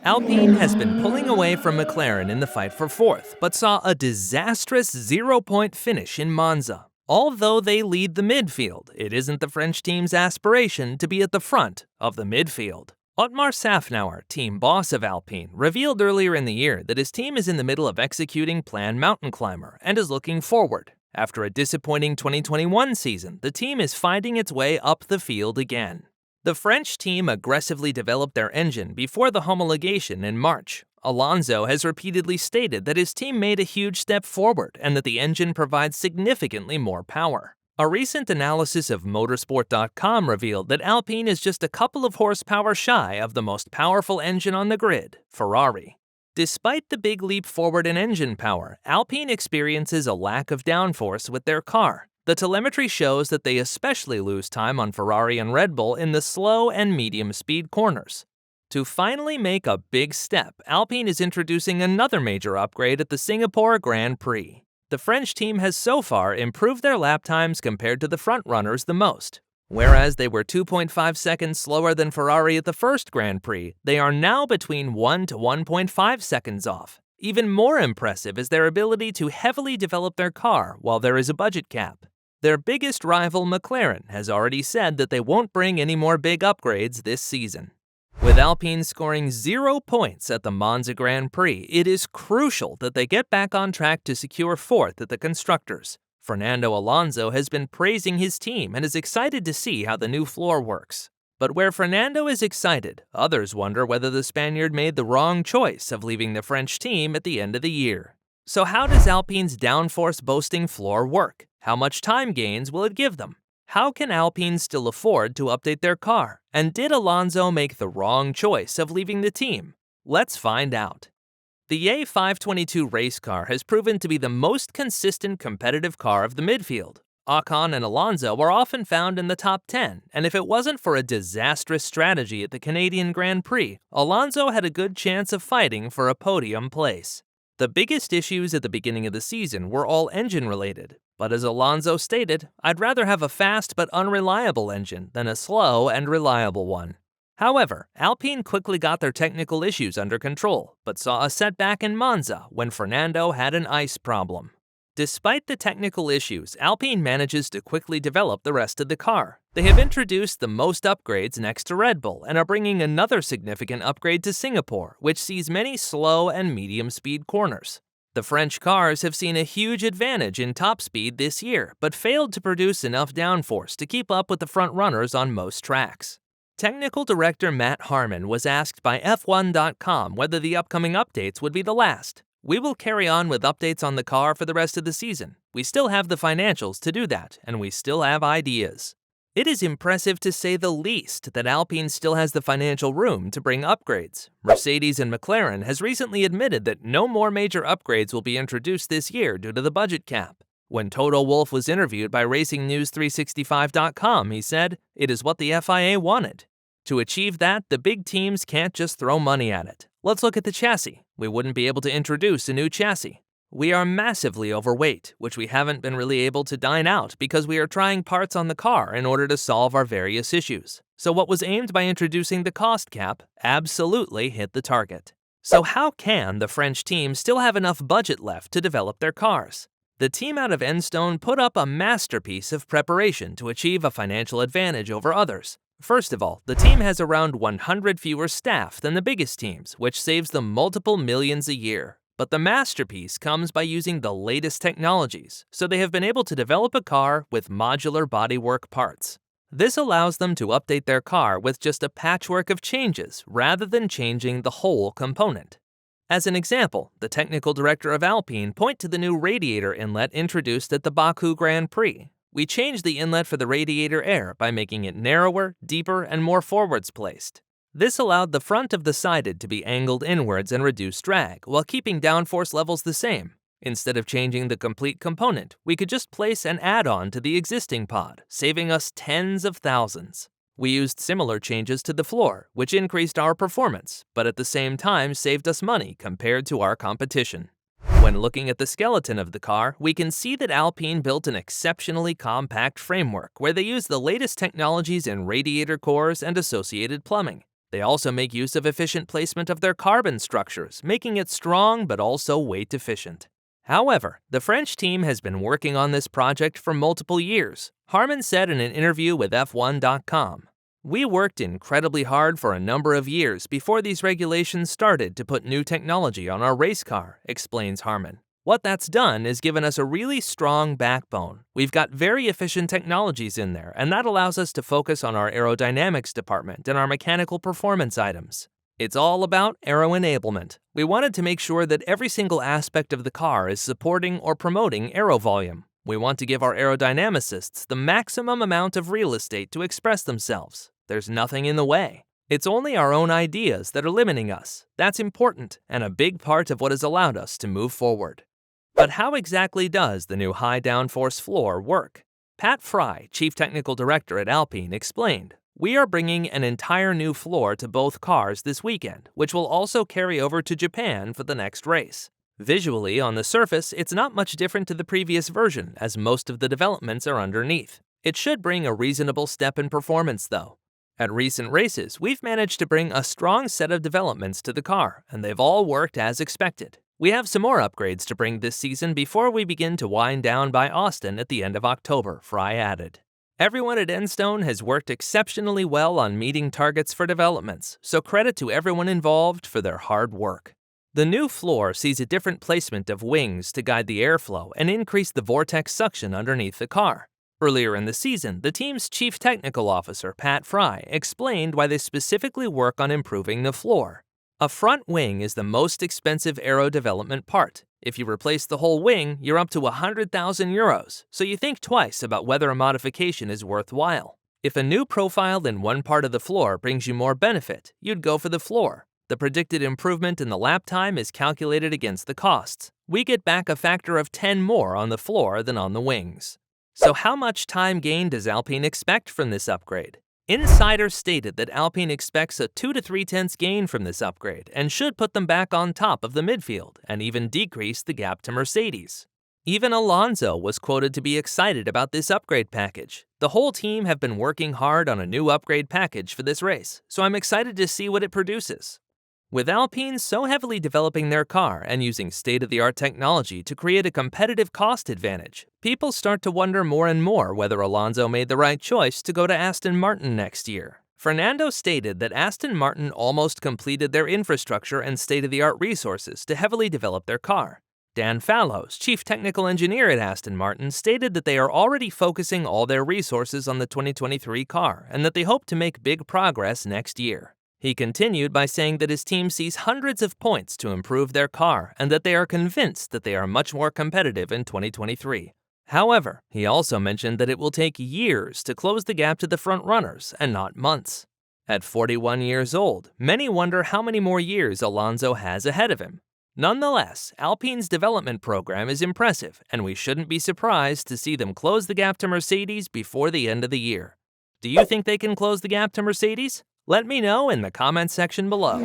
Alpine has been pulling away from McLaren in the fight for fourth, but saw a disastrous 0-point finish in Monza. Although they lead the midfield, it isn't the French team's aspiration to be at the front of the midfield. Otmar Szafnauer, team boss of Alpine, revealed earlier in the year that his team is in the middle of executing Plan Mountain Climber and is looking forward. After a disappointing 2021 season, the team is finding its way up the field again. The French team aggressively developed their engine before the homologation in March. Alonso has repeatedly stated that his team made a huge step forward and that the engine provides significantly more power. A recent analysis of motorsport.com revealed that Alpine is just a couple of horsepower shy of the most powerful engine on the grid, Ferrari. Despite the big leap forward in engine power, Alpine experiences a lack of downforce with their car. The telemetry shows that they especially lose time on Ferrari and Red Bull in the slow and medium speed corners. To finally make a big step, Alpine is introducing another major upgrade at the Singapore Grand Prix. The French team has so far improved their lap times compared to the front-runners the most. Whereas they were 2.5 seconds slower than Ferrari at the first Grand Prix, they are now between 1 to 1.5 seconds off. Even more impressive is their ability to heavily develop their car while there is a budget cap. Their biggest rival, McLaren, has already said that they won't bring any more big upgrades this season. With Alpine scoring 0 points at the Monza Grand Prix, it is crucial that they get back on track to secure fourth at the Constructors. Fernando Alonso has been praising his team and is excited to see how the new floor works. But where Fernando is excited, others wonder whether the Spaniard made the wrong choice of leaving the French team at the end of the year. So how does Alpine's downforce boasting floor work? How much time gains will it give them? How can Alpine still afford to update their car? And did Alonso make the wrong choice of leaving the team? Let's find out. The A522 race car has proven to be the most consistent competitive car of the midfield. Ocon and Alonso are often found in the top 10, and if it wasn't for a disastrous strategy at the Canadian Grand Prix, Alonso had a good chance of fighting for a podium place. The biggest issues at the beginning of the season were all engine-related, but as Alonso stated, "I'd rather have a fast but unreliable engine than a slow and reliable one." However, Alpine quickly got their technical issues under control, but saw a setback in Monza when Fernando had an ice problem. Despite the technical issues, Alpine manages to quickly develop the rest of the car. They have introduced the most upgrades next to Red Bull and are bringing another significant upgrade to Singapore, which sees many slow and medium-speed corners. The French cars have seen a huge advantage in top speed this year, but failed to produce enough downforce to keep up with the front-runners on most tracks. Technical director Matt Harmon was asked by F1.com whether the upcoming updates would be the last. "We will carry on with updates on the car for the rest of the season. We still have the financials to do that, and we still have ideas." It is impressive to say the least that Alpine still has the financial room to bring upgrades. Mercedes and McLaren has recently admitted that no more major upgrades will be introduced this year due to the budget cap. When Toto Wolff was interviewed by RacingNews365.com, he said, "It is what the FIA wanted." To achieve that, the big teams can't just throw money at it. Let's look at the chassis. We wouldn't be able to introduce a new chassis. We are massively overweight, which we haven't been really able to dine out because we are trying parts on the car in order to solve our various issues. So what was aimed by introducing the cost cap absolutely hit the target. So how can the French team still have enough budget left to develop their cars? The team out of Enstone put up a masterpiece of preparation to achieve a financial advantage over others. First of all, the team has around 100 fewer staff than the biggest teams, which saves them multiple millions a year. But the masterpiece comes by using the latest technologies, so they have been able to develop a car with modular bodywork parts. This allows them to update their car with just a patchwork of changes rather than changing the whole component. As an example, the technical director of Alpine point to the new radiator inlet introduced at the Baku Grand Prix. "We changed the inlet for the radiator air by making it narrower, deeper, and more forwards placed. This allowed the front of the sided to be angled inwards and reduce drag, while keeping downforce levels the same. Instead of changing the complete component, we could just place an add-on to the existing pod, saving us tens of thousands. We used similar changes to the floor, which increased our performance, but at the same time saved us money compared to our competition." When looking at the skeleton of the car, we can see that Alpine built an exceptionally compact framework where they use the latest technologies in radiator cores and associated plumbing. They also make use of efficient placement of their carbon structures, making it strong but also weight efficient. However, the French team has been working on this project for multiple years, Harmon said in an interview with F1.com. We worked incredibly hard for a number of years before these regulations started to put new technology on our race car, explains Harmon. What that's done is given us a really strong backbone. We've got very efficient technologies in there, and that allows us to focus on our aerodynamics department and our mechanical performance items. It's all about aero enablement. We wanted to make sure that every single aspect of the car is supporting or promoting aero volume. We want to give our aerodynamicists the maximum amount of real estate to express themselves. There's nothing in the way. It's only our own ideas that are limiting us. That's important and a big part of what has allowed us to move forward. But how exactly does the new high downforce floor work? Pat Fry, Chief Technical Director at Alpine, explained, "We are bringing an entire new floor to both cars this weekend, which will also carry over to Japan for the next race. Visually, on the surface, it's not much different to the previous version, as most of the developments are underneath. It should bring a reasonable step in performance, though. At recent races, we've managed to bring a strong set of developments to the car, and they've all worked as expected. We have some more upgrades to bring this season before we begin to wind down by Austin at the end of October," Fry added. Everyone at Enstone has worked exceptionally well on meeting targets for developments, so credit to everyone involved for their hard work. The new floor sees a different placement of wings to guide the airflow and increase the vortex suction underneath the car. Earlier in the season, the team's chief technical officer, Pat Fry, explained why they specifically work on improving the floor. A front wing is the most expensive aero development part. If you replace the whole wing, you're up to €100,000, so you think twice about whether a modification is worthwhile. If a new profile in one part of the floor brings you more benefit, you'd go for the floor. The predicted improvement in the lap time is calculated against the costs. We get back a factor of 10 more on the floor than on the wings. So how much time gain does Alpine expect from this upgrade? Insiders stated that Alpine expects a 2 to 3 tenths gain from this upgrade and should put them back on top of the midfield and even decrease the gap to Mercedes. Even Alonso was quoted to be excited about this upgrade package. The whole team have been working hard on a new upgrade package for this race, so I'm excited to see what it produces. With Alpine so heavily developing their car and using state-of-the-art technology to create a competitive cost advantage, people start to wonder more and more whether Alonso made the right choice to go to Aston Martin next year. Fernando stated that Aston Martin almost completed their infrastructure and state-of-the-art resources to heavily develop their car. Dan Fallows, chief technical engineer at Aston Martin, stated that they are already focusing all their resources on the 2023 car and that they hope to make big progress next year. He continued by saying that his team sees hundreds of points to improve their car and that they are convinced that they are much more competitive in 2023. However, he also mentioned that it will take years to close the gap to the front runners and not months. At 41 years old, many wonder how many more years Alonso has ahead of him. Nonetheless, Alpine's development program is impressive, and we shouldn't be surprised to see them close the gap to Mercedes before the end of the year. Do you think they can close the gap to Mercedes? Let me know in the comments section below.